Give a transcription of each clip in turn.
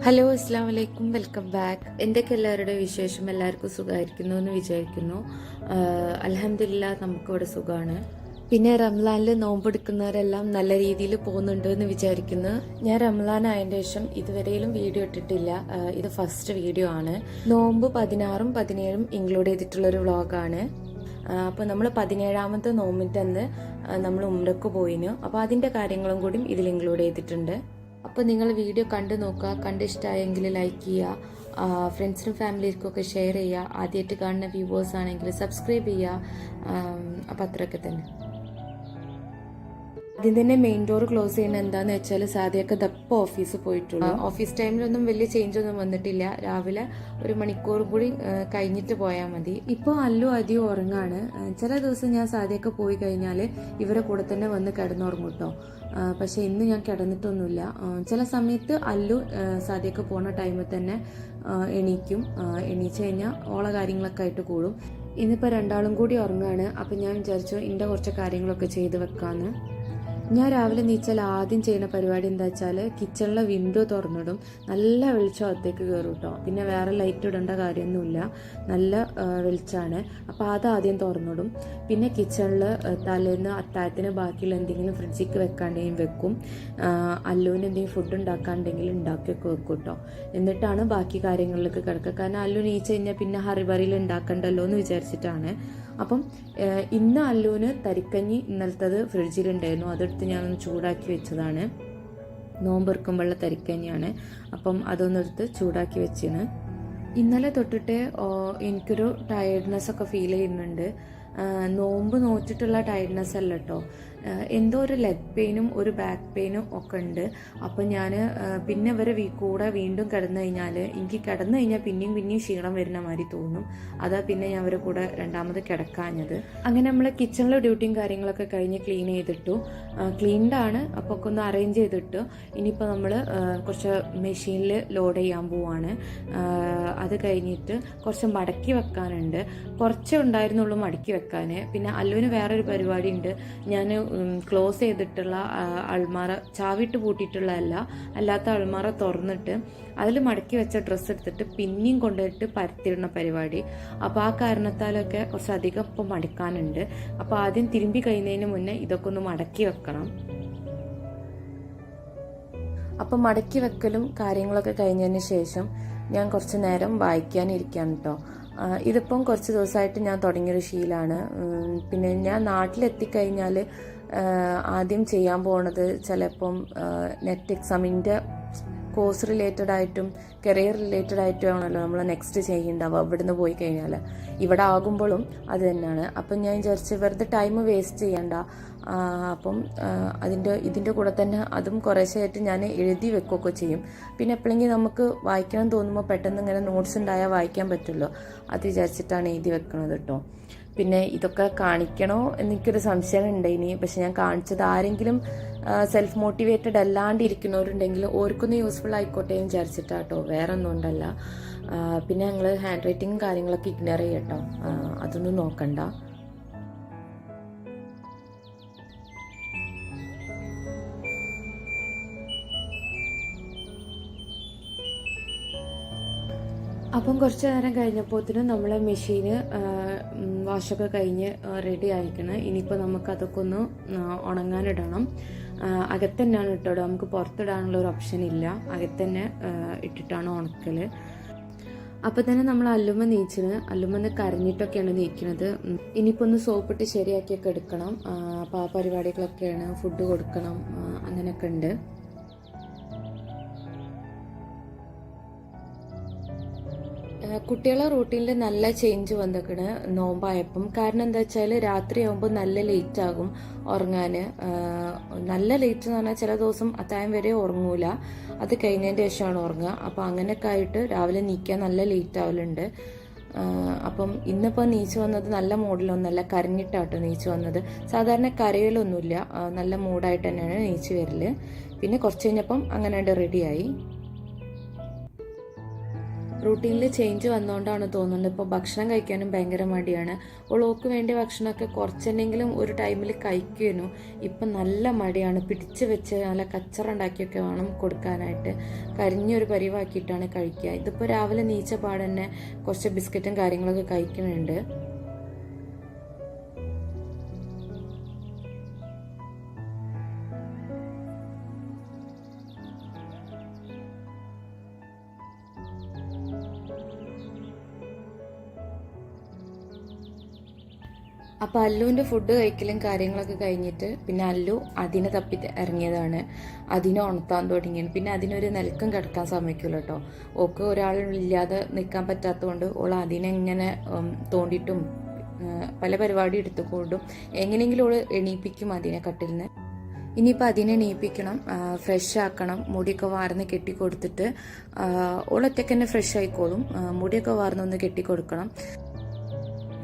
Hello, അസ്സാം വലൈക്കും, welcome back. എന്തൊക്കെ എല്ലാവരുടെ വിശേഷം? എല്ലാവർക്കും സുഖമായിരിക്കുന്നു എന്ന് വിചാരിക്കുന്നു. അൽഹംദുലില്ലാ, നമുക്കിവിടെ സുഖമാണ്. പിന്നെ റംലാനിൽ നോമ്പെടുക്കുന്നവരെല്ലാം നല്ല രീതിയിൽ പോകുന്നുണ്ട് എന്ന് വിചാരിക്കുന്നു. ഞാൻ റംലാൻ ആയതിൻ്റെ ശേഷം ഇതുവരെയും വീഡിയോ ഇട്ടിട്ടില്ല. ഇത് ഫസ്റ്റ് വീഡിയോ ആണ്. നോമ്പ് 16ഉം 17ഉം ഇൻക്ലൂഡ് ചെയ്തിട്ടുള്ളൊരു വ്ളോഗാണ്. അപ്പോൾ നമ്മൾ 17ാമത്തെ നോമ്പിൻ്റെ അന്ന് നമ്മൾ ഉംറക്ക് പോയിന്. അപ്പോൾ അതിൻ്റെ കാര്യങ്ങളും കൂടി ഇതിൽ ഇൻക്ലൂഡ് ചെയ്തിട്ടുണ്ട്. അപ്പോൾ നിങ്ങൾ വീഡിയോ കണ്ടു നോക്കുക. കണ്ട് ഇഷ്ടമായെങ്കിൽ ലൈക്ക് ചെയ്യുക, ഫ്രണ്ട്സിനും ഫാമിലിക്കൊക്കെ ഷെയർ ചെയ്യുക. ആദ്യമായിട്ട് കാണുന്ന വ്യൂവേഴ്സ് ആണെങ്കിൽ സബ്സ്ക്രൈബ് ചെയ്യുക. അപ്പോൾ അത്രയൊക്കെ തന്നെ. ആദ്യം തന്നെ മെയിൻ ഡോർ ക്ലോസ് ചെയ്യുന്നത് എന്താണെന്ന് വെച്ചാൽ സാദിയൊക്കെ ദപ്പം ഓഫീസിൽ പോയിട്ടുള്ളൂ. ഓഫീസ് ടൈമിലൊന്നും വലിയ ചേഞ്ച് ഒന്നും വന്നിട്ടില്ല. രാവിലെ 1 മണിക്കൂർ കൂടി കഴിഞ്ഞിട്ട് പോയാൽ മതി. ഇപ്പോൾ അല്ലു അധികം ഉറങ്ങാണ്. ചില ദിവസം ഞാൻ സാദിയൊക്കെ പോയി കഴിഞ്ഞാൽ ഇവരെ കൂടെ തന്നെ വന്ന് കിടന്നുറങ്ങും കേട്ടോ. പക്ഷെ ഇന്ന് ഞാൻ കിടന്നിട്ടൊന്നുമില്ല. ചില സമയത്ത് അല്ലു സാദിയൊക്കെ പോണ ടൈമിൽ തന്നെ എണീച്ച് കഴിഞ്ഞാൽ ഓള കാര്യങ്ങളൊക്കെ ആയിട്ട് കൂടും. ഇന്നിപ്പോൾ രണ്ടാളും കൂടി ഉറങ്ങുകയാണ്. അപ്പം ഞാൻ വിചാരിച്ചു ഇതിൻ്റെ കുറച്ച് കാര്യങ്ങളൊക്കെ ചെയ്ത് വെക്കാമെന്ന്. ഞാൻ രാവിലെ നീച്ചാൽ ആദ്യം ചെയ്യുന്ന പരിപാടി എന്താ വെച്ചാൽ കിച്ചണിലെ വിൻഡോ തുറന്നിടും. നല്ല വെളിച്ചം അകത്തേക്ക് കയറും കേട്ടോ. പിന്നെ വേറെ ലൈറ്റ് ഇടേണ്ട കാര്യമൊന്നുമില്ല, നല്ല വെളിച്ചമാണ്. അപ്പോൾ അതാദ്യം തുറന്നിടും. പിന്നെ കിച്ചണിൽ തലേന്ന് അത്താഴത്തിന് ബാക്കിയുള്ള എന്തെങ്കിലും ഫ്രിഡ്ജിക്ക് വെക്കാണ്ടെങ്കിലും വെക്കും. അല്ലുവിന് എന്തെങ്കിലും ഫുഡ് ഉണ്ടാക്കാണ്ടെങ്കിൽ ഉണ്ടാക്കിയൊക്കെ വെക്കും കേട്ടോ. എന്നിട്ടാണ് ബാക്കി കാര്യങ്ങളിലേക്ക് കിടക്കുക. കാരണം അല്ലു നീച്ച് കഴിഞ്ഞാൽ പിന്നെ ഹറിബറിയിൽ ഉണ്ടാക്കണ്ടല്ലോ എന്ന് വിചാരിച്ചിട്ടാണ്. അപ്പം ഇന്ന് അല്ലുവിന് തരിക്കഞ്ഞി ഇന്നലത്തത് ഫ്രിഡ്ജിലുണ്ടായിരുന്നു. അതെടുത്ത് ഞാനൊന്ന് ചൂടാക്കി വെച്ചതാണ്. നോമ്പെറുക്കുമ്പോഴുള്ള തരിക്കഞ്ഞിയാണ്. അപ്പം അതൊന്നെടുത്ത് ചൂടാക്കി വെച്ചിന്. ഇന്നലെ തൊട്ടിട്ട് എനിക്കൊരു ടയർഡ്നെസ് ഒക്കെ ഫീൽ ചെയ്യുന്നുണ്ട്. നോമ്പ് നോറ്റിട്ടുള്ള ടയർഡ്നെസ് അല്ല കേട്ടോ. എന്തോ ഒരു ലെഗ് പെയിനും ഒരു ബാക്ക് പെയിനും ഒക്കെ ഉണ്ട്. അപ്പം ഞാൻ പിന്നെ ഇവരെ കൂടെ വീണ്ടും കിടന്നു കഴിഞ്ഞാൽ എനിക്ക് കിടന്നു കഴിഞ്ഞാൽ പിന്നെയും ക്ഷീണം വരുന്ന മാതിരി തോന്നും. അതാ പിന്നെ ഞാൻ അവരെ കൂടെ രണ്ടാമത് കിടക്കാഞ്ഞത്. അങ്ങനെ നമ്മൾ കിച്ചണിലെ ഡ്യൂട്ടിയും കാര്യങ്ങളൊക്കെ കഴിഞ്ഞ് ക്ലീൻ ചെയ്തിട്ടു. ക്ലീൻഡാണ്. അപ്പോൾ ഒക്കെ ഒന്ന് അറേഞ്ച് ചെയ്തിട്ടു. ഇനിയിപ്പോൾ നമ്മൾ കുറച്ച് മെഷീനിൽ ലോഡ് ചെയ്യാൻ പോവാണ്. അത് കഴിഞ്ഞിട്ട് കുറച്ച് മടക്കി വെക്കാനുണ്ട്. കുറച്ചേ ഉണ്ടായിരുന്നുള്ളൂ മടക്കി വെക്കാൻ. പിന്നെ അല്ലുവിന് വേറൊരു പരിപാടി ഉണ്ട്. ഞാൻ ക്ലോസ് ചെയ്തിട്ടുള്ള അൾമാറ, ചാവിട്ട് പൂട്ടിയിട്ടുള്ളതല്ല, അല്ലാത്ത അൾമാറ തുറന്നിട്ട് അതിൽ മടക്കി വെച്ച ഡ്രസ്സ് എടുത്തിട്ട് പിന്നെയും കൊണ്ടുപോയിട്ട് പരത്തിയിടുന്ന പരിപാടി. അപ്പോൾ ആ കാരണത്താലൊക്കെ കുറച്ചധികം ഇപ്പോൾ മടക്കാനുണ്ട്. അപ്പോൾ ആദ്യം തിരുമ്പി കഴിയുന്നതിന് മുന്നേ ഇതൊക്കെ ഒന്ന് മടക്കി വെക്കണം. അപ്പം മടക്കി വെക്കലും കാര്യങ്ങളൊക്കെ കഴിഞ്ഞതിന് ശേഷം ഞാൻ കുറച്ച് നേരം വായിക്കാനിരിക്കുകയാണ് കേട്ടോ. ഇതിപ്പം കുറച്ച് ദിവസമായിട്ട് ഞാൻ തുടങ്ങിയൊരു ശീലമാണ്. പിന്നെ ഞാൻ നാട്ടിലെത്തിക്കഴിഞ്ഞാൽ ആദ്യം ചെയ്യാൻ പോണത് ചിലപ്പം നെറ്റ് എക്സാമിൻ്റെ കോഴ്സ് റിലേറ്റഡ് ആയിട്ടും കരിയർ റിലേറ്റഡ് ആയിട്ടും ആണല്ലോ നമ്മൾ നെക്സ്റ്റ് ചെയ്യേണ്ടാവുക. ഇവിടുന്ന് പോയി കഴിഞ്ഞാൽ ഇവിടെ ആകുമ്പോഴും അത് തന്നെയാണ്. അപ്പം ഞാൻ വിചാരിച്ച് വെറുതെ ടൈം വേസ്റ്റ് ചെയ്യണ്ട. അപ്പം ഇതിൻ്റെ കൂടെ തന്നെ അതും കുറേശ്ശായിട്ട് ഞാൻ എഴുതി വെക്കുകയൊക്കെ ചെയ്യും. പിന്നെ എപ്പോഴെങ്കിലും നമുക്ക് വായിക്കണം തോന്നുമ്പോൾ പെട്ടെന്ന് ഇങ്ങനെ നോട്ട്സ് ഉണ്ടായാൽ വായിക്കാൻ പറ്റുമല്ലോ, അത് വിചാരിച്ചിട്ടാണ് എഴുതി വെക്കുന്നത് കേട്ടോ. പിന്നെ ഇതൊക്കെ കാണിക്കണോ എനിക്കൊരു സംശയം ഉണ്ടായിനി. പക്ഷെ ഞാൻ കാണിച്ചത് ആരെങ്കിലും സെൽഫ് മോട്ടിവേറ്റഡ് അല്ലാണ്ട് ഇരിക്കുന്നവരുണ്ടെങ്കിൽ ഓർക്കൊന്ന് യൂസ്ഫുൾ ആയിക്കോട്ടെ എന്ന് വിചാരിച്ചിട്ടാട്ടോ, വേറെ ഒന്നും ഉണ്ടല്ല. പിന്നെ ഞങ്ങൾ ഹാൻഡ് റൈറ്റിങ്ങും കാര്യങ്ങളൊക്കെ ഇഗ്നോർ ചെയ്യട്ടോ, അതൊന്നും നോക്കണ്ട. അപ്പം കുറച്ച് നേരം കഴിഞ്ഞപ്പോഴത്തേനും നമ്മളെ മെഷീന് വാഷൊക്കെ കഴിഞ്ഞ് റെഡി ആയിരിക്കണം. ഇനിയിപ്പോൾ നമുക്ക് അതൊക്കെ ഒന്ന് ഉണങ്ങാനിടണം. അകത്തന്നെയാണ് ഇട്ടോടുക, നമുക്ക് പുറത്തിടാനുള്ള ഒരു ഓപ്ഷൻ ഇല്ല. അകത്തന്നെ ഇട്ടിട്ടാണ് ഉണക്കൽ. അപ്പം തന്നെ നമ്മൾ അല്ലുമ്മന്ന് കരഞ്ഞിട്ടൊക്കെയാണ് നീക്കുന്നത്. ഇനിയിപ്പോൾ ഒന്ന് സോപ്പിട്ട് ശരിയാക്കിയൊക്കെ എടുക്കണം. അപ്പോൾ ആ പരിപാടികളൊക്കെയാണ്. ഫുഡ് കൊടുക്കണം, അങ്ങനെയൊക്കെ ഉണ്ട്. കുട്ടികളെ റൂട്ടീനിൽ നല്ല ചേഞ്ച് വന്നിക്കണ് നോമ്പായപ്പം. കാരണം എന്താ വെച്ചാൽ രാത്രിയാകുമ്പോൾ നല്ല ലേറ്റ് ആകും ഉറങ്ങാൻ. നല്ല ലേറ്റ് എന്ന് പറഞ്ഞാൽ ചില ദിവസം അത്താഴം വരെ ഉറങ്ങൂല, അത് കഴിഞ്ഞതിൻ്റെ ശേഷമാണ് ഉറങ്ങുക. അപ്പോൾ അങ്ങനെയൊക്കെ ആയിട്ട് രാവിലെ നീക്കാൻ നല്ല ലേറ്റ് ആവലുണ്ട്. അപ്പം ഇന്നിപ്പോൾ നീച്ച് വന്നത് നല്ല മൂഡിലൊന്നുമല്ല, കരഞ്ഞിട്ടാട്ടോ നീച്ച് വന്നത്. സാധാരണ കരയിലൊന്നുമില്ല, നല്ല മൂഡായിട്ട് തന്നെയാണ് നീച്ച് വരൽ. പിന്നെ കുറച്ച് കഴിഞ്ഞപ്പം അങ്ങനെ റെഡിയായി. റൂട്ടീനിൽ ചേഞ്ച് വന്നുകൊണ്ടാണ് തോന്നുന്നത്. ഇപ്പോൾ ഭക്ഷണം കഴിക്കാനും ഭയങ്കര മടിയാണ്. ഓൾക്ക് വേണ്ടിയ ഭക്ഷണമൊക്കെ കുറച്ചെന്നെങ്കിലും ഒരു ടൈമിൽ കഴിക്കുമായിരുന്നു. ഇപ്പം നല്ല മടിയാണ്. പിടിച്ച് വെച്ച് നല്ല കച്ചറ ഉണ്ടാക്കിയൊക്കെ വേണം കൊടുക്കാനായിട്ട്. കരിഞ്ഞൊരു പരിവാക്കിയിട്ടാണ് കഴിക്കുക. ഇതിപ്പോൾ രാവിലെ നീച്ച പാടെ തന്നെ കുറച്ച് ബിസ്ക്കറ്റും കാര്യങ്ങളൊക്കെ കഴിക്കുന്നുണ്ട്. അപ്പോൾ അല്ലുവിൻ്റെ ഫുഡ് കഴിക്കലും കാര്യങ്ങളൊക്കെ കഴിഞ്ഞിട്ട് പിന്നെ അല്ലു അതിനെ തപ്പി ഇറങ്ങിയതാണ്. അതിനെ ഉണർത്താൻ തുടങ്ങിയാണ്. പിന്നെ അതിനൊരു നിലക്കം കിടക്കാൻ സമ്മതിക്കില്ല കേട്ടോ. ഓക്ക് ഒരാളില്ലാതെ നിൽക്കാൻ പറ്റാത്തതുകൊണ്ട് ഓൾ അതിനെ ഇങ്ങനെ തോണ്ടിയിട്ടും പല പരിപാടി എടുത്തുകൊണ്ടും എങ്ങനെയെങ്കിലും ഓൾ എണീപ്പിക്കും അതിനെ കട്ടിൽ നിന്ന്. ഇനിയിപ്പോൾ അതിനെ എണീപ്പിക്കണം, ഫ്രഷ് ആക്കണം, മുടിയൊക്കെ വാർന്ന് കെട്ടിക്കൊടുത്തിട്ട് ഓളൊറ്റയ്ക്ക് തന്നെ ഫ്രഷ് ആയിക്കോളും. മുടിയൊക്കെ വാർന്നൊന്ന് കെട്ടിക്കൊടുക്കണം.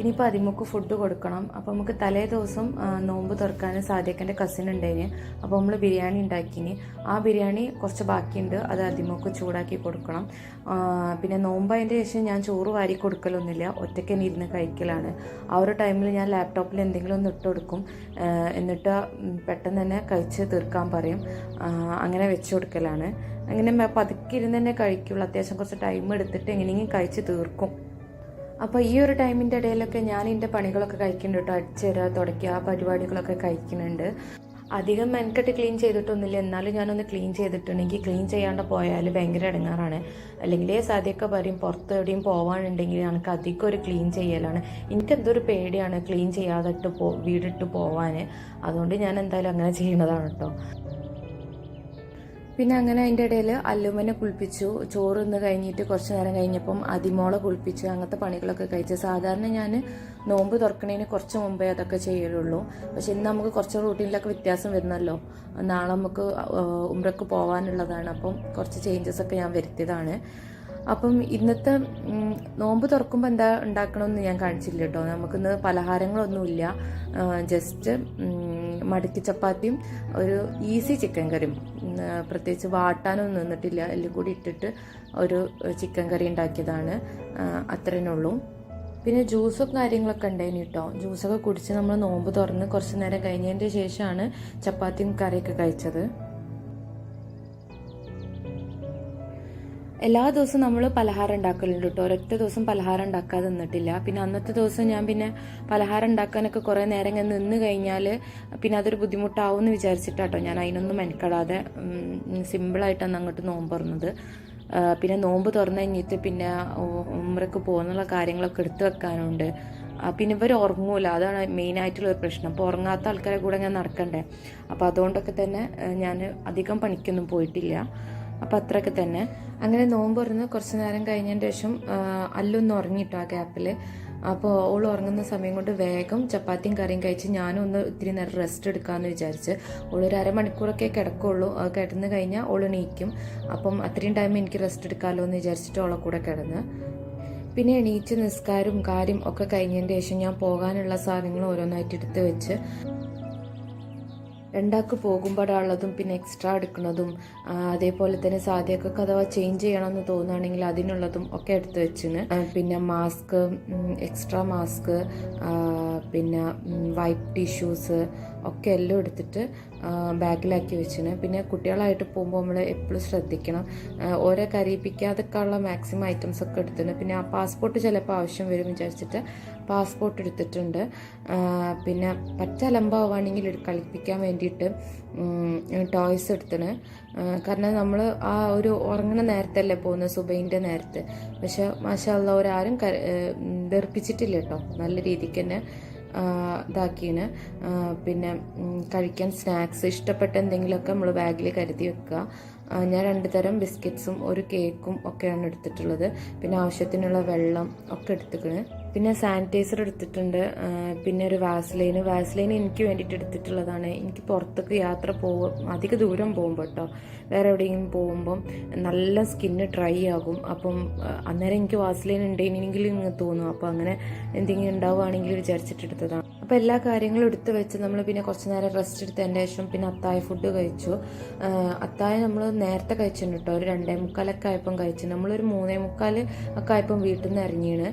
ഇനിയിപ്പോൾ അതിമുക്ക് ഫുഡ് കൊടുക്കണം. അപ്പോൾ നമുക്ക് തലേ ദിവസം നോമ്പ് തുറക്കാൻ സാദിഖൻ്റെ കസിൻ ഉണ്ടായിന്. അപ്പോൾ നമ്മൾ ബിരിയാണി ഉണ്ടാക്കിന്. ആ ബിരിയാണി കുറച്ച് ബാക്കിയുണ്ട്, അത് അതിമുക്ക് ചൂടാക്കി കൊടുക്കണം. പിന്നെ നോമ്പായതിൻ്റെ ശേഷം ഞാൻ ചോറ് വാരി കൊടുക്കലൊന്നുമില്ല, ഒറ്റയ്ക്ക് തന്നെ ഇരുന്ന് കഴിക്കലാണ്. ആ ഒരു ടൈമിൽ ഞാൻ ലാപ്ടോപ്പിൽ എന്തെങ്കിലും ഒന്ന് ഇട്ട് കൊടുക്കും, എന്നിട്ട് പെട്ടെന്ന് തന്നെ കഴിച്ച് തീർക്കാൻ പറയും. അങ്ങനെ വെച്ച് കൊടുക്കലാണ്. അങ്ങനെ പതുക്കെ ഇരുന്ന് തന്നെ കഴിക്കുള്ളൂ. അത്യാവശ്യം കുറച്ച് ടൈം എടുത്തിട്ട് എങ്ങനെയെങ്കിലും കഴിച്ച് തീർക്കും. അപ്പോൾ ഈ ഒരു ടൈമിൻ്റെ ഇടയിലൊക്കെ ഞാൻ എൻ്റെ പണികളൊക്കെ കഴിക്കുന്നുണ്ട് കേട്ടോ. അടിച്ചുതരാ, തുടയ്ക്കുക, ആ പരിപാടികളൊക്കെ കഴിക്കുന്നുണ്ട്. അധികം മെനക്കെട്ട് ക്ലീൻ ചെയ്തിട്ടൊന്നുമില്ല, എന്നാലും ഞാനൊന്ന് ക്ലീൻ ചെയ്തിട്ടുണ്ടെങ്കിൽ ക്ലീൻ ചെയ്യാണ്ട് പോയാൽ ഭയങ്കര ഇടങ്ങാറാണ്. അല്ലെങ്കിൽ സാധ്യമൊക്കെ പറയും പുറത്ത് എവിടെയും പോകാനുണ്ടെങ്കിൽ എനിക്ക് അധികം ഒരു ക്ലീൻ ചെയ്യലാണ്. എനിക്കെന്തൊരു പേടിയാണ് ക്ലീൻ ചെയ്യാതെ വീടിട്ട് പോവാൻ. അതുകൊണ്ട് ഞാൻ എന്തായാലും അങ്ങനെ ചെയ്യുന്നതാണ് കേട്ടോ. പിന്നെ അങ്ങനെ അതിൻ്റെ ഇടയിൽ അല്ലുമ്മനെ കുളിപ്പിച്ചു. ചോറ് ഇന്ന് കഴിഞ്ഞിട്ട് കുറച്ച് നേരം കഴിഞ്ഞപ്പം അതിമോളെ കുളിപ്പിച്ചു. അങ്ങനത്തെ പണികളൊക്കെ കഴിച്ചു. സാധാരണ ഞാൻ നോമ്പ് തുറക്കണതിന് കുറച്ച് മുമ്പേ അതൊക്കെ ചെയ്യലുള്ളൂ. പക്ഷെ ഇന്ന് നമുക്ക് കുറച്ച് റൂട്ടീനിലൊക്കെ വ്യത്യാസം വരുന്നല്ലോ. നാളെ നമുക്ക് ഉംറക്ക് പോകാനുള്ളതാണ്. അപ്പം കുറച്ച് ചേഞ്ചസ് ഒക്കെ ഞാൻ വരുത്തിയതാണ്. അപ്പം ഇന്നത്തെ നോമ്പ് തുറക്കുമ്പോൾ എന്താ ഉണ്ടാക്കണമെന്ന് ഞാൻ കാണിച്ചില്ല കേട്ടോ. നമുക്കിന്ന് പലഹാരങ്ങളൊന്നുമില്ല, ജസ്റ്റ് മടക്കി ചപ്പാത്തിയും ഒരു ഈസി ചിക്കൻ കറിയും. പ്രത്യേകിച്ച് വാട്ടാനൊന്നും നിന്നിട്ടില്ല, എല്ലാം കൂടി ഇട്ടിട്ട് ഒരു ചിക്കൻ കറി ഉണ്ടാക്കിയതാണ്. അത്രയേ ഉള്ളൂ. പിന്നെ ജ്യൂസും കാര്യങ്ങളൊക്കെ ഉണ്ടായിന് കേട്ടോ. ജ്യൂസൊക്കെ കുടിച്ച് നമ്മൾ നോമ്പ് തുറന്ന് കുറച്ച് നേരം കഴിഞ്ഞതിൻ്റെ ശേഷമാണ് ചപ്പാത്തിയും കറിയൊക്കെ കഴിച്ചത്. എല്ലാ ദിവസവും നമ്മൾ പലഹാരം ഉണ്ടാക്കലുണ്ട് കേട്ടോ. ഒരൊറ്റ ദിവസം പലഹാരം ഉണ്ടാക്കാതെ നിന്നിട്ടില്ല. പിന്നെ അന്നത്തെ ദിവസം ഞാൻ പിന്നെ പലഹാരം ഉണ്ടാക്കാനൊക്കെ കുറേ നേരം നിന്ന് കഴിഞ്ഞാൽ പിന്നെ അതൊരു ബുദ്ധിമുട്ടാവും എന്ന് വിചാരിച്ചിട്ടാട്ടോ ഞാൻ അതിനൊന്നും മെനക്കെടാതെ സിമ്പിളായിട്ടാണ് അങ്ങോട്ട് നോമ്പ് തുറന്നത്. പിന്നെ നോമ്പ് തുറന്നു കഴിഞ്ഞിട്ട് പിന്നെ ഉംറക്ക് പോകുന്നുള്ള കാര്യങ്ങളൊക്കെ എടുത്തു വെക്കാനുണ്ട്. പിന്നെ ഇവർ ഉറങ്ങൂല, അതാണ് മെയിനായിട്ടുള്ളൊരു പ്രശ്നം. അപ്പോൾ ഉറങ്ങാത്ത ആൾക്കാരെ കൂടെ ഞാൻ നടക്കണ്ടേ. അപ്പോൾ അതുകൊണ്ടൊക്കെ തന്നെ ഞാൻ അധികം പണിക്കൊന്നും പോയിട്ടില്ല. അപ്പോൾ അത്രയൊക്കെ തന്നെ. അങ്ങനെ നോമ്പ് തുറന്ന് കുറച്ച് നേരം കഴിഞ്ഞതിന് ശേഷം അല്ലൊന്ന് ഉറങ്ങിട്ടോ ആ ഗ്യാപ്പിൽ. അപ്പോൾ ഓൾ ഉറങ്ങുന്ന സമയം കൊണ്ട് വേഗം ചപ്പാത്തിയും കറിയും കഴിച്ച് ഞാനും ഒന്ന് ഇത്തിരി നേരം റെസ്റ്റ് എടുക്കാമെന്ന് വിചാരിച്ച്. ഓളൊരു അരമണിക്കൂറൊക്കെ കിടക്കുള്ളൂ. കിടന്ന് കഴിഞ്ഞാൽ ഓൾ എണീക്കും. അപ്പം അത്രയും ടൈം എനിക്ക് റെസ്റ്റ് എടുക്കാമല്ലോ എന്ന് വിചാരിച്ചിട്ട് ഓളെ കൂടെ കിടന്ന്. പിന്നെ എണീച്ച് നിസ്കാരവും കാര്യം ഒക്കെ കഴിഞ്ഞതിന് ശേഷം ഞാൻ പോകാനുള്ള സാധനങ്ങൾ ഓരോന്നായിട്ട് എടുത്ത് വെച്ച് രണ്ടാൾക്ക് പോകുമ്പോഴുള്ളതും പിന്നെ എക്സ്ട്രാ എടുക്കുന്നതും അതേപോലെ തന്നെ സാധ്യതയൊക്കെ അഥവാ ചേഞ്ച് ചെയ്യണമെന്ന് തോന്നുകയാണെങ്കിൽ അതിനുള്ളതും ഒക്കെ എടുത്ത് വെച്ചിന്. പിന്നെ മാസ്ക്, എക്സ്ട്രാ മാസ്ക്, പിന്നെ വൈപ്പ് ടിഷ്യൂസ് ഒക്കെ എല്ലാം എടുത്തിട്ട് ബാഗിലാക്കി വെച്ചിന്. പിന്നെ കുട്ടികളായിട്ട് പോകുമ്പോൾ നമ്മൾ എപ്പോഴും ശ്രദ്ധിക്കണം, ഓരോ കരയിപ്പിക്കാതൊക്കെയുള്ള മാക്സിമം ഐറ്റംസ് ഒക്കെ എടുത്തിന്. പിന്നെ ആ പാസ്പോർട്ട് ചിലപ്പോൾ ആവശ്യം വരും വിചാരിച്ചിട്ട് പാസ്പോർട്ട് എടുത്തിട്ടുണ്ട്. പിന്നെ പറ്റ അലമ്പാവുകയാണെങ്കിൽ കളിപ്പിക്കാൻ വേണ്ടിയിട്ട് ടോയ്സ് എടുത്തിന്. കാരണം നമ്മൾ ആ ഒരു ഉറങ്ങുന്ന നേരത്തല്ലേ പോകുന്നത്, സുബൈൻ്റെ നേരത്ത്. പക്ഷെ മാഷാ അല്ലാഹ് ഒരാരും വെറുപ്പിച്ചിട്ടില്ല കേട്ടോ. നല്ല രീതിക്ക് തന്നെ ഇതാക്കിയാണ്. പിന്നെ കഴിക്കാൻ സ്നാക്സ് ഇഷ്ടപ്പെട്ട എന്തെങ്കിലുമൊക്കെ നമ്മൾ ബാഗിൽ കരുതി വെക്കുക. ഞാൻ 2 തരം ബിസ്ക്കറ്റ്സും ഒരു കേക്കും ഒക്കെയാണ് എടുത്തിട്ടുള്ളത്. പിന്നെ ആവശ്യത്തിനുള്ള വെള്ളം ഒക്കെ എടുത്തിക്കണ്. പിന്നെ സാനിറ്റൈസർ എടുത്തിട്ടുണ്ട്. പിന്നെ ഒരു വാസ്ലൈൻ എനിക്ക് വേണ്ടിയിട്ട് എടുത്തിട്ടുള്ളതാണ്. എനിക്ക് പുറത്തേക്ക് യാത്ര അധിക ദൂരം പോകുമ്പോൾ കേട്ടോ, വേറെ എവിടെയെങ്കിലും പോകുമ്പം നല്ല സ്കിന്ന് ഡ്രൈ ആകും. അപ്പം അന്നേരം എനിക്ക് വാസ്ലൈൻ ഉണ്ടെങ്കിൽ ഇങ്ങനെ തോന്നും. അപ്പോൾ അങ്ങനെ എന്തെങ്കിലും ഉണ്ടാവുകയാണെങ്കിൽ വിചാരിച്ചിട്ടെടുത്തതാണ്. അപ്പോൾ എല്ലാ കാര്യങ്ങളും എടുത്ത് വെച്ച് നമ്മൾ പിന്നെ കുറച്ച് നേരം റെസ്റ്റ് എടുത്തതിൻ്റെ ശേഷം പിന്നെ അത്തായ ഫുഡ് കഴിച്ചു. അത്തായ നമ്മൾ നേരത്തെ കഴിച്ചിട്ടുണ്ട് കേട്ടോ, ഒരു 2:45 ആയപ്പം കഴിച്ചു. നമ്മളൊരു 3:45 ഒക്കെ ആയപ്പം വീട്ടിൽ നിന്ന് ഇറങ്ങിയാണ്.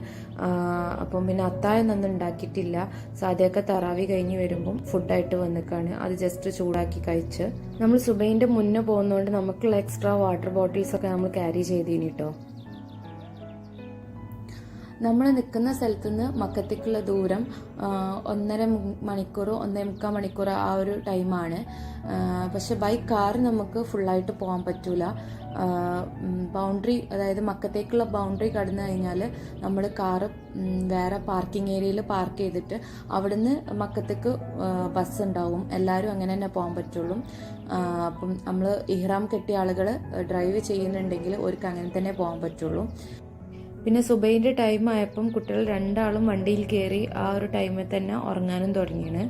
അപ്പം പിന്നെ അത്തായം ഒന്നും ഉണ്ടാക്കിയിട്ടില്ല. സാധ്യമൊക്കെ തറാവി കഴിഞ്ഞ് വരുമ്പം ഫുഡായിട്ട് വന്നിക്കാണ്, അത് ജസ്റ്റ് ചൂടാക്കി കഴിച്ച്. നമ്മൾ സുബൈൻ്റെ മുന്നേ പോകുന്നതുകൊണ്ട് നമുക്കുള്ള എക്സ്ട്രാ വാട്ടർ ബോട്ടിൽസൊക്കെ നമ്മൾ ക്യാരി ചെയ്തിനി കേട്ടോ. നമ്മൾ നിൽക്കുന്ന സ്ഥലത്തു നിന്ന് മക്കത്തേക്കുള്ള ദൂരം 1.5 മണിക്കൂർ 1.25 മണിക്കൂർ ആ ഒരു ടൈമാണ്. പക്ഷെ ബൈ കാർ നമുക്ക് ഫുള്ളായിട്ട് പോകാൻ പറ്റൂല. ബൗണ്ടറി, അതായത് മക്കത്തേക്കുള്ള ബൗണ്ടറി കടന്നു കഴിഞ്ഞാൽ നമ്മൾ കാറ് വേറെ പാർക്കിംഗ് ഏരിയയിൽ പാർക്ക് ചെയ്തിട്ട് അവിടുന്ന് മക്കത്തേക്ക് ബസ് ഉണ്ടാവും. എല്ലാവരും അങ്ങനെ തന്നെ പോകാൻ പറ്റുള്ളൂ. അപ്പം നമ്മൾ ഇഹ്റാം കെട്ടിയ ആളുകൾ ഡ്രൈവ് ചെയ്യുന്നുണ്ടെങ്കിൽ അവർക്ക് അങ്ങനെ തന്നെ പോകാൻ പറ്റുള്ളൂ. പിന്നെ സുബൈൻ്റെ ടൈം ആയപ്പം കുട്ടികൾ 2 ആളും വണ്ടിയിൽ കയറി ആ ഒരു ടൈമിൽ തന്നെ ഉറങ്ങാനും തുടങ്ങിയാണ്.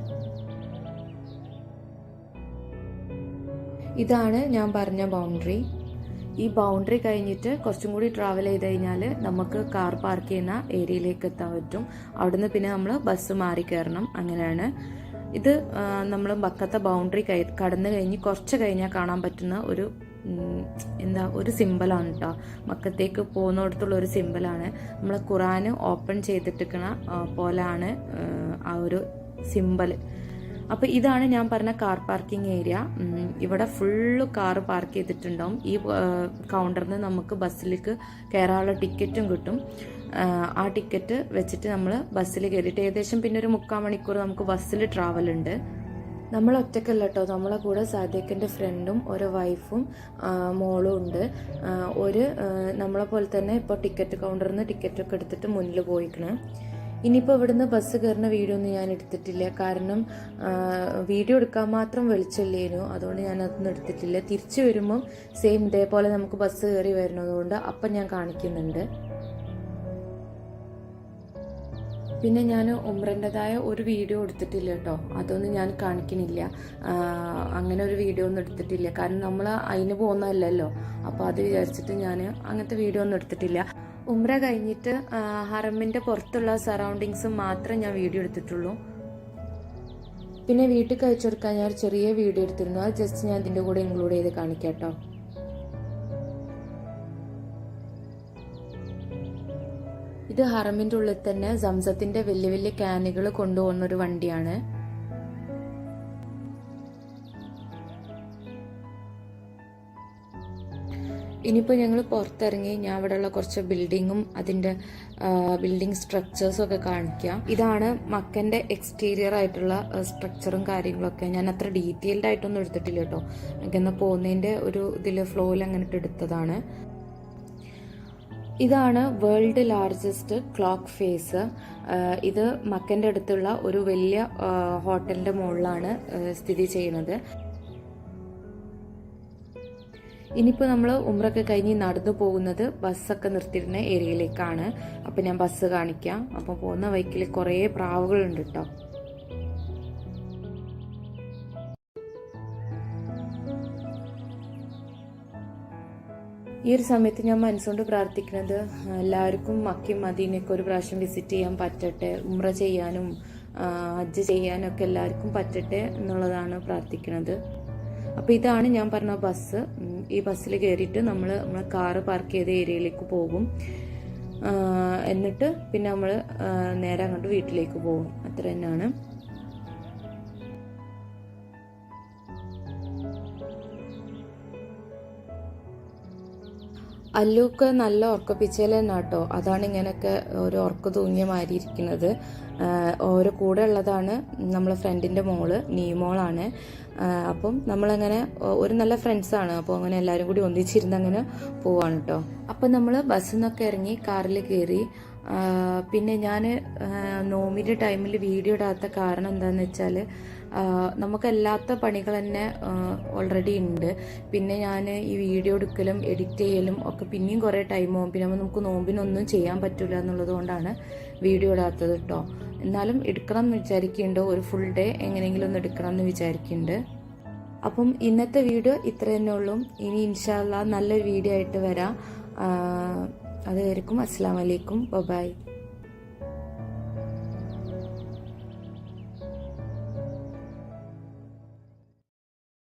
ഇതാണ് ഞാൻ പറഞ്ഞ ബൗണ്ടറി. ഈ ബൗണ്ടറി കഴിഞ്ഞിട്ട് കുറച്ചും കൂടി ട്രാവൽ ചെയ്ത് കഴിഞ്ഞാൽ നമുക്ക് കാർ പാർക്ക് ചെയ്യുന്ന ഏരിയയിലേക്ക് എത്താൻ പറ്റും. അവിടുന്ന് പിന്നെ നമ്മൾ ബസ് മാറി കയറണം. അങ്ങനെയാണ് ഇത്. നമ്മൾ മക്കത്തെ ബൗണ്ടറി കടന്നു കഴിഞ്ഞ് കുറച്ച് കഴിഞ്ഞാൽ കാണാൻ പറ്റുന്ന ഒരു സിമ്പിളാണ് കേട്ടോ. മക്കത്തേക്ക് പോകുന്നിടത്തുള്ള ഒരു സിമ്പിളാണ്. നമ്മൾ ഖുറാൻ ഓപ്പൺ ചെയ്തിട്ടിരിക്കണ പോലാണ് ആ ഒരു സിമ്പിൾ. അപ്പോൾ ഇതാണ് ഞാൻ പറഞ്ഞ കാർ പാർക്കിംഗ് ഏരിയ. ഇവിടെ ഫുള്ള് കാർ പാർക്ക് ചെയ്തിട്ടുണ്ടാവും. ഈ കൗണ്ടറിൽ നിന്ന് നമുക്ക് ബസ്സിലേക്ക് കയറാനുള്ള ടിക്കറ്റും കിട്ടും. ആ ടിക്കറ്റ് വെച്ചിട്ട് നമ്മൾ ബസ്സിൽ കയറിയിട്ട് ഏകദേശം പിന്നെ ഒരു 3/4 മണിക്കൂർ നമുക്ക് ബസ്സിൽ ട്രാവൽ ഉണ്ട്. നമ്മൾ ഒറ്റക്കല്ല കേട്ടോ, നമ്മളെ കൂടെ സാദിഖിൻ്റെ ഫ്രണ്ടും ഒരു വൈഫും മോളും ഉണ്ട്. നമ്മളെ പോലെ തന്നെ ഇപ്പോൾ ടിക്കറ്റ് കൗണ്ടറിൽ നിന്ന് ടിക്കറ്റൊക്കെ എടുത്തിട്ട് മുന്നിൽ പോയിക്കണ്. ഇനിയിപ്പോൾ ഇവിടുന്ന് ബസ് കയറുന്ന വീഡിയോ ഒന്നും ഞാൻ എടുത്തിട്ടില്ല, കാരണം വീഡിയോ എടുക്കാൻ മാത്രം വെളിച്ചല്ലേനു, അതുകൊണ്ട് ഞാൻ അതൊന്നും എടുത്തിട്ടില്ല. തിരിച്ചു വരുമ്പം സെയിം ഇതേപോലെ നമുക്ക് ബസ് കയറി വരുന്നതുകൊണ്ട് അപ്പം ഞാൻ കാണിക്കുന്നുണ്ട്. പിന്നെ ഞാൻ ഉംറൻ്റെതായ ഒരു വീഡിയോ എടുത്തിട്ടില്ല കേട്ടോ, അതൊന്നും ഞാൻ കാണിക്കണില്ല. അങ്ങനെ ഒരു വീഡിയോ ഒന്നും എടുത്തിട്ടില്ല, കാരണം നമ്മൾ അതിന് പോകുന്നതല്ലല്ലോ. അപ്പോൾ അത് വിചാരിച്ചിട്ട് ഞാൻ അങ്ങനത്തെ വീഡിയോ ഒന്നും എടുത്തിട്ടില്ല. ഉംറ കഴിഞ്ഞിട്ട് ഹറമിൻ്റെ പുറത്തുള്ള സറൗണ്ടിങ്സും മാത്രമേ ഞാൻ വീഡിയോ എടുത്തിട്ടുള്ളൂ. പിന്നെ വീട്ടിൽ കഴിച്ചു കൊടുക്കാൻ ഞാൻ ഒരു ചെറിയ വീഡിയോ എടുത്തിരുന്നു, അത് ജസ്റ്റ് ഞാൻ ഇതിൻ്റെ കൂടെ ഇൻക്ലൂഡ് ചെയ്ത് കാണിക്കാം കേട്ടോ. ഇത് ഹറമിൻ്റെ ഉള്ളിൽ തന്നെ സംസത്തിൻ്റെ വലിയ വലിയ ക്യാനുകൾ കൊണ്ടുപോകുന്നൊരു വണ്ടിയാണ്. ഇനിയിപ്പോൾ ഞങ്ങൾ പുറത്തിറങ്ങി ഞാൻ അവിടെയുള്ള കുറച്ച് ബിൽഡിങ്ങും അതിൻ്റെ ബിൽഡിംഗ് സ്ട്രക്ചേഴ്സും ഒക്കെ കാണിക്കാം. ഇതാണ് മക്കൻ്റെ എക്സ്റ്റീരിയർ ആയിട്ടുള്ള സ്ട്രക്ചറും കാര്യങ്ങളൊക്കെ. ഞാൻ അത്ര ഡീറ്റെയിൽഡ് ആയിട്ടൊന്നും എടുത്തിട്ടില്ല കേട്ടോ, എനിക്കെന്നാൽ പോകുന്നതിൻ്റെ ഒരു ഇതിൽ ഫ്ലോയിൽ അങ്ങനെയിട്ട് എടുത്തതാണ്. ഇതാണ് വേൾഡ് ലാർജസ്റ്റ് ക്ലോക്ക് ഫേസ്. ഇത് മക്കൻ്റെ അടുത്തുള്ള ഒരു വലിയ ഹോട്ടലിൻ്റെ മുകളിലാണ് സ്ഥിതി ചെയ്യുന്നത്. ഇനിയിപ്പോൾ നമ്മൾ ഉംറയൊക്കെ കഴിഞ്ഞ് നടന്നു പോകുന്നത് ബസ്സൊക്കെ നിർത്തിയിരുന്ന ഏരിയയിലേക്കാണ്. അപ്പം ഞാൻ ബസ് കാണിക്കാം. അപ്പോൾ പോകുന്ന വഴിക്കിൽ കുറേ പ്രാവുകളുണ്ട് കേട്ടോ. ഈ ഒരു സമയത്ത് ഞാൻ മനസ്സുകൊണ്ട് പ്രാർത്ഥിക്കുന്നത് എല്ലാവർക്കും മക്കയും മദീനയൊക്കെ ഒരു പ്രാവശ്യം വിസിറ്റ് ചെയ്യാൻ പറ്റട്ടെ, ഉംറ ചെയ്യാനും ഹജ്ജ് ചെയ്യാനും ഒക്കെ എല്ലാവർക്കും പറ്റട്ടെ എന്നുള്ളതാണ് പ്രാർത്ഥിക്കുന്നത്. അപ്പോൾ ഇതാണ് ഞാൻ പറഞ്ഞ ബസ്. ഈ ബസ്സിൽ കയറിയിട്ട് നമ്മളെ കാറ് പാർക്ക് ചെയ്ത ഏരിയയിലേക്ക് പോകും. എന്നിട്ട് പിന്നെ നമ്മൾ നേരെ അങ്ങോട്ട് വീട്ടിലേക്ക് പോകും. അത്ര തന്നെയാണ്. അല്ലൂക്ക് നല്ല ഉറക്കപ്പിച്ചൽ തന്നെ കേട്ടോ, അതാണ് ഇങ്ങനെയൊക്കെ ഒരു ഉറക്ക തൂങ്ങിയ മാതിരി ഇരിക്കുന്നത്. ഓരോ കൂടെ ഉള്ളതാണ് നമ്മളെ ഫ്രണ്ടിൻ്റെ മോള്, നീമോളാണ്. അപ്പം നമ്മളങ്ങനെ ഒരു നല്ല ഫ്രണ്ട്സാണ്. അപ്പോൾ അങ്ങനെ എല്ലാവരും കൂടി ഒന്നിച്ചിരുന്ന് അങ്ങനെ പോവാണ് കേട്ടോ. അപ്പം നമ്മൾ ബസ്സിൽ നിന്നൊക്കെ ഇറങ്ങി കാറിൽ കയറി. പിന്നെ ഞാൻ നോമിൻ്റെ ടൈമിൽ വീഡിയോ ഇടാത്ത കാരണം എന്താണെന്ന് വെച്ചാൽ നമുക്കല്ലാത്ത പണികൾ തന്നെ ഓൾറെഡി ഉണ്ട്. പിന്നെ ഞാൻ ഈ വീഡിയോ എടുക്കലും എഡിറ്റ് ചെയ്യലും ഒക്കെ പിന്നെയും കുറേ ടൈം പോകും. പിന്നെ നമുക്ക് നോമ്പിനൊന്നും ചെയ്യാൻ പറ്റില്ല എന്നുള്ളത് കൊണ്ടാണ് വീഡിയോ ഇടാത്തത് കേട്ടോ. എന്നാലും എടുക്കണം എന്ന് വിചാരിക്കുന്നുണ്ട്, ഒരു ഫുൾ ഡേ എങ്ങനെയെങ്കിലും ഒന്ന് എടുക്കണം എന്ന് വിചാരിക്കുന്നുണ്ട്. അപ്പം ഇന്നത്തെ വീഡിയോ ഇത്ര തന്നെ ഉള്ളൂ. ഇനി ഇൻഷാ അല്ലാഹ് നല്ലൊരു വീഡിയോ ആയിട്ട് വരാം. അതുവരെക്കും അസ്സലാമു അലൈക്കും, ബൈ.